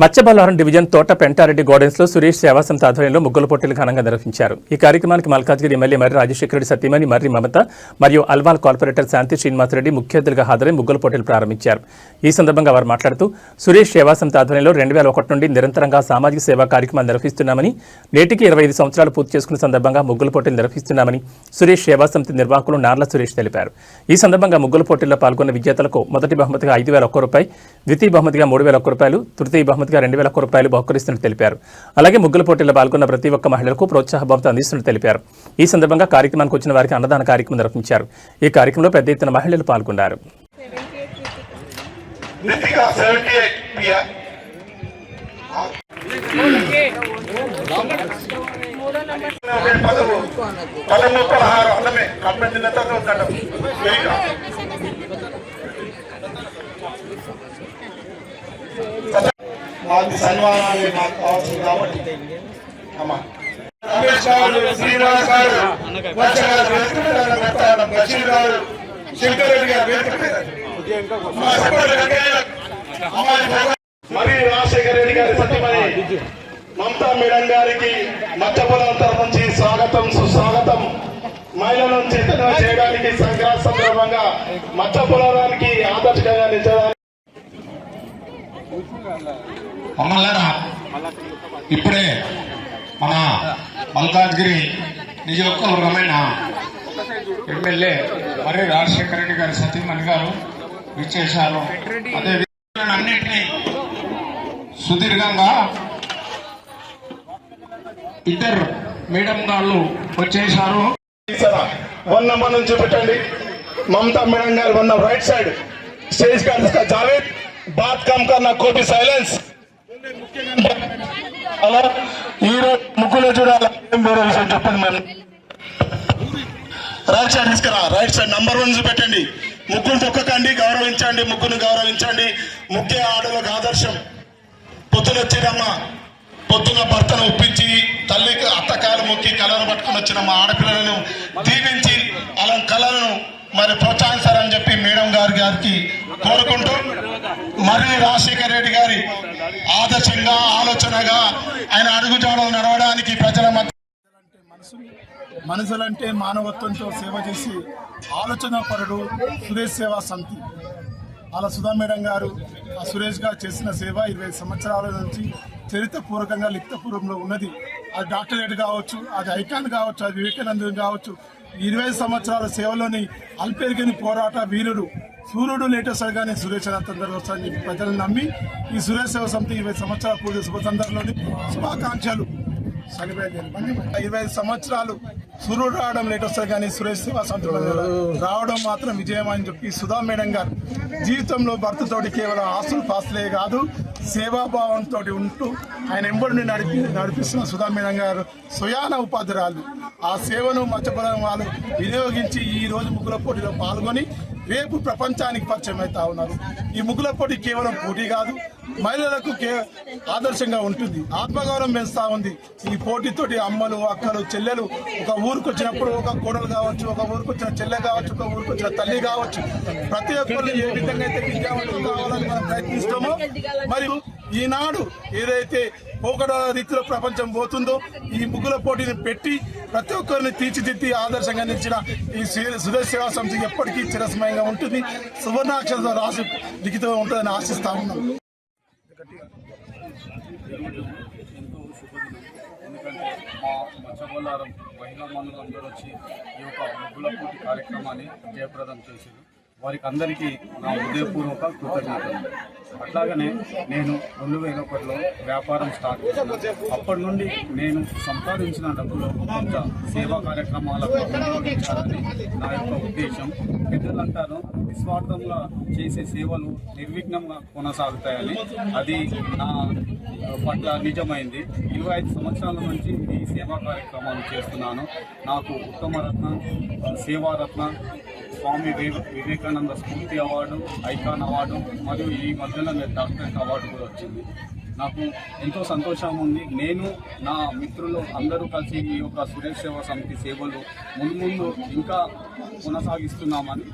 మత్స్యబల్లారం division తోట Penta Reddy gardens లో సురేష్ సేవా సంస్థ ఆధ్వర్యంలో ముగ్గుల పోటీలు ఘనంగా నిర్వహించారు. ఈ కార్యక్రమానికి మల్కాజ్గిరి ఎమ్మెల్యే మర్రి రాజశేఖర రెడ్డి సతీమణి మర్రి మమత మరియు అల్వాల్ కార్పొరేటర్ శాంతి శ్రీనివాసరెడ్డి ముఖ్య అతిథులుగా హాజరై ముగ్గుల పోటీలు ప్రారంభించారు. ఈ సందర్భంగా వారు మాట్లాడుతూ సురేష్ సేవా సంస్థ ఆధ్వర్యంలో 2001 నుండి నిరంతరంగా సామాజిక సేవా కార్యక్రమాలు నిర్వహిస్తున్నామని, నేటికి 25 సంవత్సరాలు పూర్తి చేసుకున్న సందర్భంగా ముగ్గుల పోటీలు నిర్వహిస్తున్నామని సురేష్ సేవా సమితి నిర్వాహకులు నార్ల సురేష్ తెలిపారు. ఈ సందర్భంగా ముగ్గుల పోటీల్లో పాల్గొన్న విజేతలకు మొదటి బహుమతిగా 5,001 రూపాయలు, ద్వితీయ బహుమతిగా 3,001 రూపాయలు, తృతీయ బహుమతిగా 2,001 రూపాయలు బహుకరిస్తున్నట్టు తెలిపారు. అలాగే ముగ్గుల పోటీల్లో పాల్గొన్న ప్రతి ఒక్క మహిళలకు ప్రోత్సాహ బహుమతి అందిస్తున్నట్టు తెలిపారు. ఈ సందర్భంగా కార్యక్రమానికి వచ్చిన వారికి అన్నదాన కార్యక్రమం నిర్వహించారు. ఈ కార్యక్రమంలో పెద్ద ఎత్తున మహిళలు పాల్గొన్నారు. మాకు సన్మానాలు మాకు కావాల్సింది కాబట్టి అమ్మా రమేష్ గారు, శ్రీనివాస్ గారు, బషీర్ గారు, శంకర్ రెడ్డి గారు, మరి రాజశేఖర రెడ్డి గారి సత్యమని మమతా మేడం గారికి మత్స్యబల్లారం తరఫు నుంచి స్వాగతం సుస్వాగతం. మహిళలను చైతన్యం చేయడానికి సంక్రాంతి సందర్భంగా మత్స్యబల్లారానికి ఆదర్శంగా నిలిచడానికి అమ్మలారా ఇప్పుడే మన మల్కాజ్గిరి నియోజకవర్గమైన ఎమ్మెల్యే మర్రి రాజశేఖర రెడ్డి గారి సతీమణి గారు విచ్చేశారు. అదే అన్నింటినీ సుదీర్ఘంగా ఇద్దరు మేడం గారు వచ్చేశారు. 1 నంబర్ నుంచి పెట్టండి. మమతా మేడం గారు 1 నంబర్ రైట్ సైడ్ स्टेज का जिसका जावेद बात कम करना कोई साइलेंस అలా హీరో ముగ్గులో చూడాలి. వేరే విషయం చెప్పండి మేము రైట్ సైడ్ తీసుకురా. రైట్ సైడ్ నంబర్ 1 చూపెట్టండి. ముగ్గురు తొక్కకండి, గౌరవించండి, ముగ్గురు గౌరవించండి. ముఖ్య ఆడలకు ఆదర్శం. పొద్దున వచ్చినమ్మ, పొద్దున భర్తను ఒప్పించి తల్లికి అత్తకాలు మొక్కి కళను పట్టుకుని వచ్చిన మా ఆడపిల్లలను దీవించి అలా కళలను మరి ప్రోత్సహిస్తారని చెప్పి మేడం గారికి కోరుకుంటూ, మర్రి రాజశేఖర రెడ్డి గారి ఆదర్శంగా ఆలోచనగా ఆయన అడుగుజాడలు నడవడానికి ప్రజల మధ్య మనసులంటే మానవత్వంతో సేవ చేసి ఆలోచన పరుడు సురేష్ సేవా సమితి. అలా సుధా మేడం గారు ఆ సురేష్ గారు చేసిన సేవ 20 సంవత్సరాల నుంచి చరిత్రపూర్వకంగా లిఖితపూర్వంలో ఉన్నది. అది డాక్టరేట్ కావచ్చు, అది ఐకాన్ కావచ్చు, అది వివేకానంద కావచ్చు. 20 సంవత్సరాల సేవలోని అల్పెరిగని పోరాట వీరుడు సూర్యుడు లేటెస్ట్ గానే సురేష్ తొందరగా వస్తారని ప్రజలను నమ్మి ఈ సురేష్ సేవ సమితి 20 సంవత్సరాల పూర్తి శుభ సందర్భంలోని శుభాకాంక్షలు. 25 సంవత్సరాలు సూర్యుడు రావడం లేట్ వస్తుంది కానీ సురేష్ సేవా సమితి రావడం మాత్రం విజయం అని చెప్పి సుధా మేడం గారు జీవితంలో భర్తతోటి కేవలం ఆస్తులు పాస్తులే కాదు, సేవాభావంతో ఉంటూ ఆయన ఎంబడిని నడిపిస్తున్న సుధా మేడం గారు స్వయాన ఉపాధ్యాయులు. ఆ సేవను మత్స్యబల్లారం వాళ్ళు వినియోగించి ఈ రోజు ముగ్గుల పోటీలో పాల్గొని రేపు ప్రపంచానికి పరిచయం అవుతా ఉన్నారు. ఈ ముగ్గుల పోటీ కేవలం పోటీ కాదు, మహిళలకు ఆదర్శంగా ఉంటుంది, ఆత్మగౌరవం పెంచుతా ఉంది. ఈ పోటీతోటి అమ్మలు, అక్కలు, చెల్లెలు ఒక ఊరికి వచ్చినప్పుడు ఒక కోడలు కావచ్చు, ఒక ఊరికి వచ్చిన చెల్లె కావచ్చు, ఒక ఊరికి వచ్చిన తల్లి కావచ్చు, ప్రతి ఒక్కరు ఏ విధంగా అయితే విద్యావంతులు కావాలని మనం ప్రయత్నిస్తామో, మరియు ఈనాడు ఏదైతే పోకడ రీతిలో ప్రపంచం పోతుందో ఈ ముగ్గుల పోటీని పెట్టి ప్రతి ఒక్కరిని తీర్చిదిద్ది ఆదర్శంగా నిలిచిన ఈ సురేష్ సేవా సమితి ఎప్పటికీ చిరస్మయంగా ఉంటుంది. సువర్ణాక్షరంతో రాసి లిఖితం ఉంటుందని ఆశిస్తా ఉన్నాం. ఎందుకంటే మా మత్స్యబల్లారం మహిళా మనులందరూ వచ్చి ఈ యొక్క ముగ్గుల పోటీ కార్యక్రమాన్ని జయప్రదం చేశారు. వారికి అందరికీ నా హృదయపూర్వక కృతజ్ఞతలు. అట్లాగనే నేను 2001లో వ్యాపారం స్టార్ట్ చేశాను. అప్పటి నుండి నేను సంపాదించిన డబ్బులో కొంత సేవా కార్యక్రమాలకు వినియోగించాలని నా యొక్క ఉద్దేశం. పెద్దలు అంటారు నిస్వార్థంగా చేసే సేవలు నిర్విఘ్నంగా కొనసాగుతాయని. అది నా పట్ల నిజమైంది. 25 సంవత్సరాల నుంచి ఈ సేవా కార్యక్రమాలు చేస్తున్నాను. నాకు ఉత్తమరత్న, సేవారత్న, స్వామి వివేకానంద స్ఫూర్తి అవార్డు, ఐకాన్ అవార్డు మరియు ఈ మధ్యలో డాక్టరేట్ అవార్డు కూడా వచ్చింది. నాకు ఎంతో సంతోషంగా ఉంది. నేను నా మిత్రులు అందరూ కలిసి ఈ యొక్క సురేష్ సేవా సమితి సేవలు ముందు ఇంకా కొనసాగిస్తున్నామని